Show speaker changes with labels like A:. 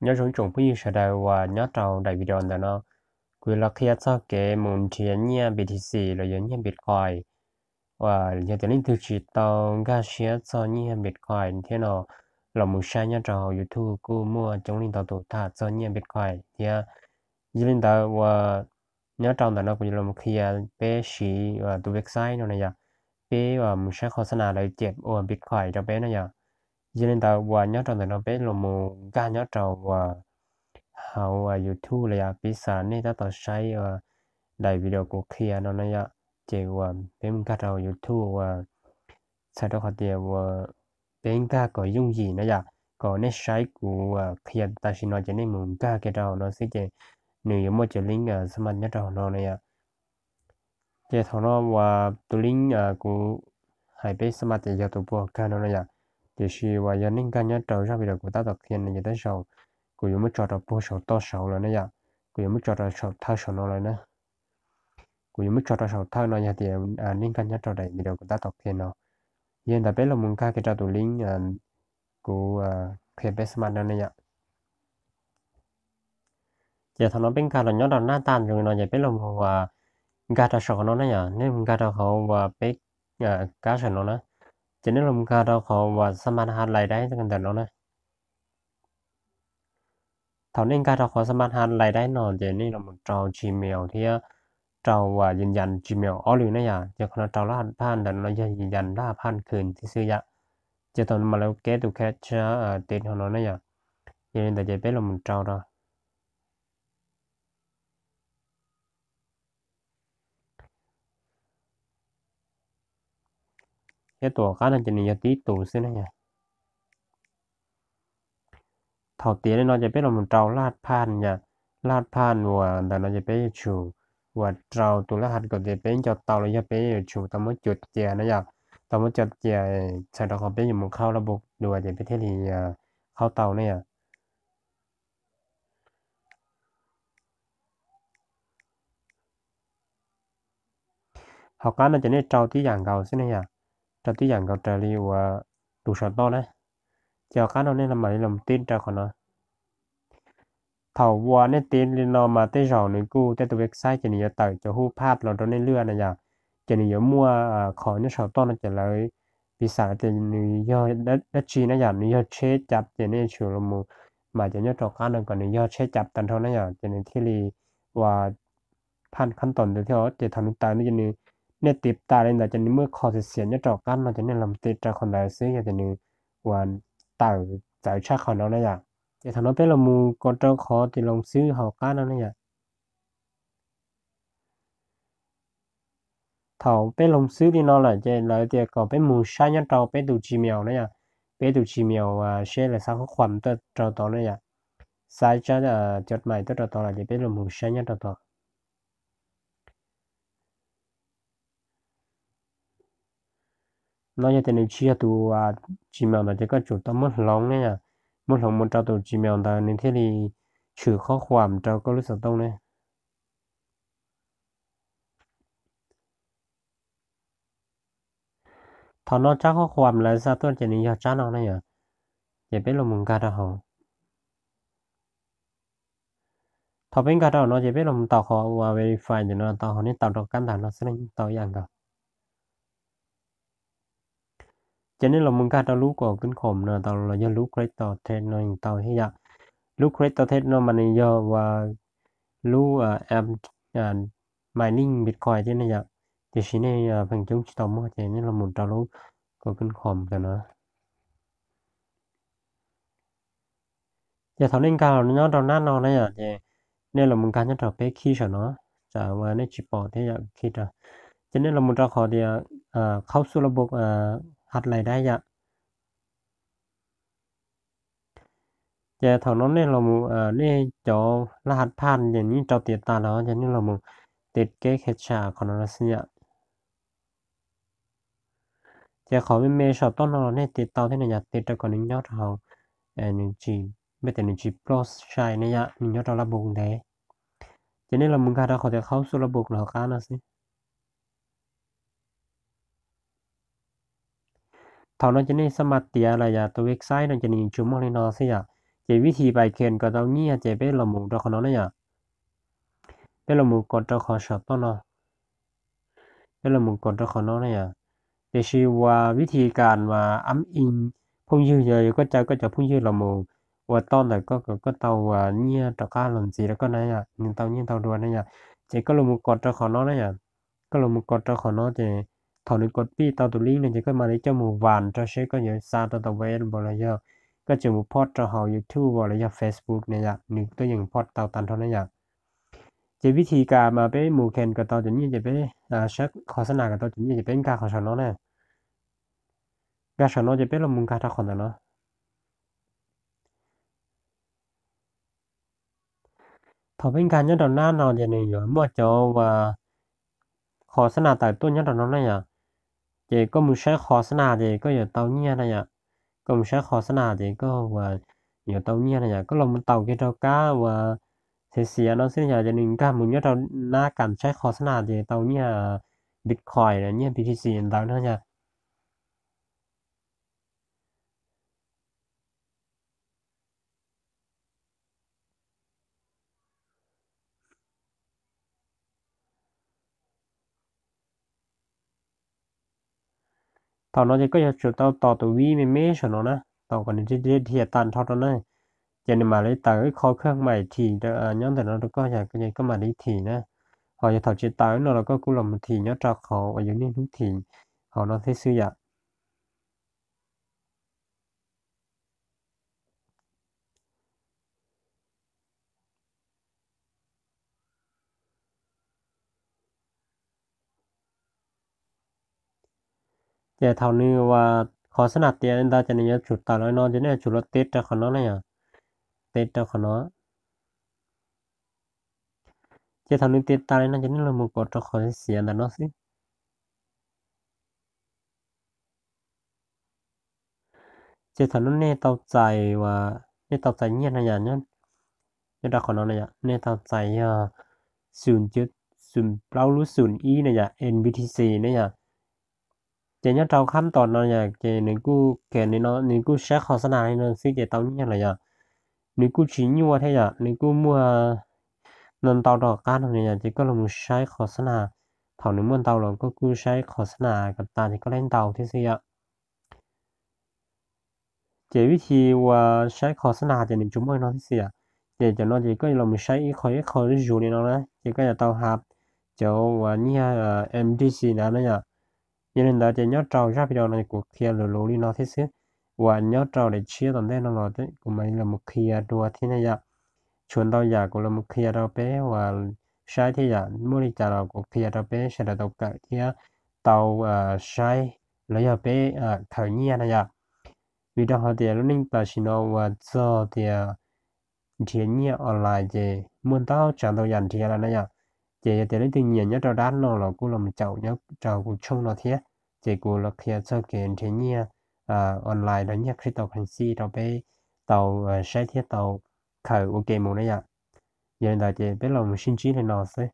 A: nhớ chúng chúng bây giờ đây và nhớ trong đại video đó nó cứ là khi cho cái muốn tiền nha BTC rồi nhớ nha Bitcoin và nhớ tới linh thứ chỉ tao ga share cho nha Bitcoin thế nào là một sai nhớ trong YouTube cô mua trong linh tao tụ thả cho nha Bitcoin thì dưới linh tao và nhớ trong đó nó cũng là một khi bé sĩ và tụ website nó này à bé và một sai khó khăn nào lấy chép ở Bitcoin cho bé này à dưới linh tao và nhớ trong đó nó bé là một ga nhớ trong và hậu YouTube là bisa này ta tao sai đại video của kia nó này chỉ bên cái đầu YouTube sau đó họ đều bên cái có dùng gì nữa ya có nên sai của kia ta xin nói cho nên muốn cái đầu nó sẽ chỉ nếu mà chỉ link xem mạnh nhất đầu nó này chỉ thằng nó và tụ link của hai bên xem mạnh thì YouTube cái nó này chỉ là và giờ nên cái nhất đầu ra video của ta tập hiện này tới sauกูยังไม่จอดเอาโพสต์ต่อเสาเลยนะยะกูยังไม่จอดเอาเสาท่าเสาเลยนะกูยังไม่จอดเอาเสาท่านอยางเดียวนิ่งกันยัดจอดได้มีเดียวกูตัดต่อเพียงเนาะยันแต่เป็นลมมึงค่ากิจตัวลิงกูเพย์เบสมันนั่นเนี่ยจะทำน้องเป็นการหล่อนยอดหน้าตาอยู่เนาะจะเป็นลมหัวการจะสอนน้องนะเนี่ยนี่มึงการจะเขาว่าเป็นการสอนน้องนะจะนี่ลมการจะเขาว่าสมานหาอะไรได้กันแต่น้องนะ thảo nên cái đó khó sớm han lại đấy nó để nên là một trò Gmail thì trò vàยืนยัน Gmail อ๋อหรือนะอย่าจะคนtròละหันพันแต่เราจะยืนยันละพันคืนที่ซื้อยะจะตอนมาแล้วแกตัวแค่เช้าติดของเรานะอย่าอย่างนี้แต่จะเป็นเราmột trò đó cáiตัวcá nàyจะนี่tí tụ xíนะอย่าthảo tiền nóจะเป็นเราmột tròลาดพันอย่าลาดพันว่าแต่เราจะไปชูว่าเราตัวละหันก็จะเป็นจอดเตาเราจะไปชูตามว่าจุดเจียนะอย่า tao mới chợt giờ sau đó họ biết dùng một khâu là buộc đùa để biết thế thì khâu tàu này học cái nó chỉ nên trâu tí dạng cầu xí này trâu tí dạng cầu trời liu đủ sợ to đấy chờ cái nó nên là mày làm tin ra khỏi nó thầu qua nên tin lên nó mà tới rồi nữa cô tới tụi website chỉ nên tới cho hú phát là nó nên lừa này chỉ nên mua khỏi nó sợ to nó chỉ lại vì sao thì do đất chi nó giảm do chế chặt chỉ nên chịu là một mà chỉ nhớ trò cái nó còn do chế chặt tận thôi nó chỉ nênที่รีว่าพันขั้นตอนเดียวที่เขาจะทำตานี่จะนี่เนี่ยติดตาเลยนะจะนี่เมื่อคอเสียเนี่ยจอกันเราจะเนี่ยลำติดจากคนใดซื้อจะนี่วันต่างใจชาเขาเนาะนะจะทำเราเป็นเรามูก็เจ้าขอที่ลงซื้อเขากันนั่นนะthầu bé lồng xứ đi nó là chơi lợi thì có bé mù sai nhất trâu bé đủ chi mèo nữa nha bé đủ chi mèo xe là sao có khoằm tới trâu to nữa nha sai cho chốt mày tới trâu to là chỉ bé là mù sai nhất trâu to nó như thế này chia tụ chi mèo là chỉ có chủ tâm mất lòng nữa nha mất lòng một trâu tụ chi mèo ta nên thế thì trừ khó khoằm trâu có lúc sao tông này thằng nó chắc khó khoằm là sao tôi chỉ nên giờ chắc nó này à chỉ bé là mùng ca đâu thọ bên cái đó nó chỉ biết làm tàu họ và verify thì nó tàu họ nên tàu được căn bản nó sẽ lên tàu dạng cả cho nên là mình cái đó lúc của kinh khủng là tàu là do lúc creator thế nó tàu hay vậy lúc creator thế nó mà này do và lúc em mining bitcoin thế này vậy thì xin này phần chúng tàu mua thì nên là một tàu lúc của kinh khủng cho nó giờ thằng nên cái nó đầu nát nó này à thì nên là mình cái nhất là cái khi cho nó trả và nó chỉ bỏ thế vậy khi ra cho nên là một trò khó thìเข้าสู่ระบบหัดรายได้ยะแต่ถอนนั้นเนี่ยเราเนี่ยจอรหัสผ่านอย่างนี้จอติดตาแล้วอย่างนี้เราติดเก๊กแคชชาของเราเนี่ยจะขอเป็นเมย์ช็อตต้นเราเนี่ยติดต่อที่ไหนอยากติดแต่ก่อนนี้ยอดเราหนึ่งจีไม่แต่หนึ่งจี plus ใช่เนี่ยหนึ่งยอดเราระบุได้จะนี่เรามึงการเราขอจะเข้าสู่ระบบเราการนะสิถอนนั้นจะนี่สมัครเตียอะไรอย่าตัวเว็บไซต์นั่นจะนี่จุ่มอะไรนอสิอ่ะ chỉวิธีไปเคนก็ตอนนี้จะเป็นละมุนตัวของน้องเนี่ยเป็นละมุนกดตัวของชอบตัวเนาะเป็นละมุนกดตัวของน้องเนี่ยจะชื่อว่าวิธีการว่าอ้ำอิงพุ่งยืดเยอะก็จะพุ่งยืดละมุนว่าตอนไหนก็เตาว่าเนี่ยตะก้าหล่นสีแล้วก็นั่นเนี่ยเนี่ยเตาดวนเนี่ยจะก็ละมุนกดตัวของน้องเนี่ยก็ละมุนกดตัวของน้องจะถอนกดปี้เตาตัวลิงเนี่ยจะก็มาในเจ้าหมู่หวานจะใช้ก็เยอะซาตัวเวนบอลเยอะก็จะหมู่พอดจะหา YouTube บอลเยอะ Facebook เนี่ยนึกตัวอย่างพอดเตาตันเท่านั้นอย่าง จะวิธีการมาเป็นหมู่เคนกับตอนนี้จะเป็นชักโฆษณากับตอนนี้จะเป็นการของฉันเนาะเนี่ยการฉันเนาะจะเป็นลมุนการทักคนเนาะถ้าเป็นการย้อนตอนหน้าเนาะจะเนี่ยอยู่มั่วจอว่าโฆษณาแต่ต้นย้อนตอนนั้นเนี่ยเจก็มึงใช้โฆษณาเจก็อย่าเตาเนี่ยนะเนี่ยก็มึงใช้โฆษณาเจก็ว่าอย่าเตาเนี่ยนะเนี่ยก็ลงมันเตาเกตาก้าว่าเสียเนาะซึ่งอยากจะหนึ่งก้ามึงย้อนตอนหน้าการใช้โฆษณาเจเตาเนี่ยบิตคอยน์เนี่ย BTC ต่างๆเนี่ย thọ nó chỉ có cho tao tao tụi vi mày mê cho nó nè tao còn đi thì tàn thọ nó này cho nên mà lấy tới khó khăn mày thì nhóm thì nó có nhà cái gì có mà đi thì nè họจะถอดจิตตายเนาะแล้วก็กูลำทีเนาะจากเขาอายุนี่ทุกทีเขาเนาะที่ซื้ออยากแต่เท่านี้ว่าขอสนับเตียนได้จะเนี่ยจุดตาแล้วเนาะจะเนี่ยจุดรถติดจากเขาเนาะเนี่ยติดจากเขาเนาะจะเท่านี้ติดตาเลยนะจะเนี่ยเราหมดกดจากเขาเสียแต่เนาะสิจะเท่านั้นเนี่ยเต้าใจว่าเนี่ยเต้าใจเงียบนะอย่างเนาะ Cái đóของnó này ạ nên tao chạy sườn chứ sườn bao lúa sườn y này ạ NBTC này ạ chỉ nhớ tao khám toàn nó nhà chỉ nếu cứ kể nếu cứ xét khó sana này nó sẽ chỉ tao nhớ là ạ nếu cứ chỉ mua thế ạ nếu cứ mua nên tao đỏ cá này ạ chỉ có là một sai khó sana thằng nếu muốn tao là có cứ sai khó sanaกับตาchỉ có lên tàu thế gì ạ chỉ วิธีว่าใช้โฆษณาจะหนึ่งชั่วโมงเนาะที่เสียจะนอนจะก็เราไม่ใช้อีกคอยอยู่นี่เนาะนะจะก็จะเตาหับจะว่านี่MDC นะเนี่ยยังนั้นเราจะยอดเจ้าชาพิจารณากูเคลียร์หรือนี่เนาะที่เสียว่ายอดเจ้าได้เชียร์ตอนแรกเนาะเราจะกูไม่เรามาเคลียร์ตัวที่เนี่ยชวนเราอยากกูเรามาเคลียร์เราไปว่าใช้ที่อยากมุ่งจะเรากูเคลียร์เราไปใช้เราเกิดที่เตาใช้แล้วอยากไปเขยเนี่ยนะอยาก vì đó họ tiền lúc ta chỉ nói và cho tiền tiền nhẹ online chứ muốn tao chẳng tao dành tiền là này à chỉ tiền lấy tiền nhiều nhất cho đắt nó là cũng làm chậu nhất chậu cũng chung nó thế chỉ cũng là khi cho tiền tiền nhẹ online đó nhé khi tàu hành si tàu bé tàu sai thiết tàu khởi ok một này à giờ là chỉ biết làm sinh trí này nó sẽ